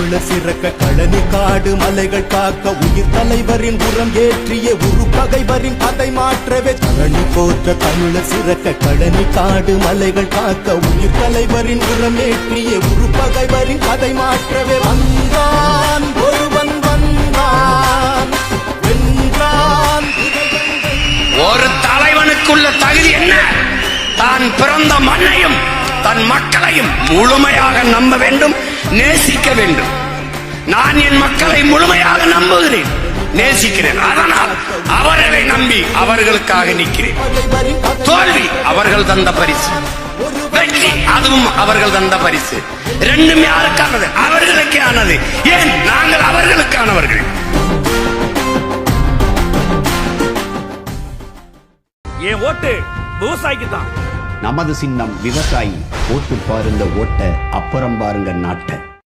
தமிழர் சிறக்க களனி காடு மலைகள் காக்க உயிர் தலைவரின் உரம் ஏற்றிய உரு பகைவரின் கதை மாற்றவே களனி போற்ற தமிழர் சிறக்க களனி காடு மலைகள் காக்க உயிர் தலைவரின் உரம் ஏற்றிய உரு பகைவரின் கதை மாற்றவே வந்தான் ஒருவன் வந்தான் வென்றான். ஒரு தலைவனுக்குள்ள தகுதி என்ன? தான் பிறந்த மண்ணையும் தன் மக்களையும் முழுமையாக நம்ப வேண்டும், நேசிக்க வேண்டும். நான் என் மக்களை முழுமையாக நம்புகிறேன், நேசிக்கிறேன். அதனால் அவர்களை நம்பி அவர்களுக்காக நிற்கிறேன். தோல்வி அவர்கள் தந்த பரிசு, வெற்றி அதுவும் அவர்கள் தந்த பரிசு. ரெண்டும் யாருக்கானது? அவர்களுக்கே ஆனது. ஏன்? நாங்கள் அவர்களுக்கானவர்கள். என் ஓட்டு விவசாயிக்கு தான். நமது சின்னம் விவசாயி. ஓட்டு பாருங்க ஓட்ட, அப்புறம் பாருங்க நாட்டை.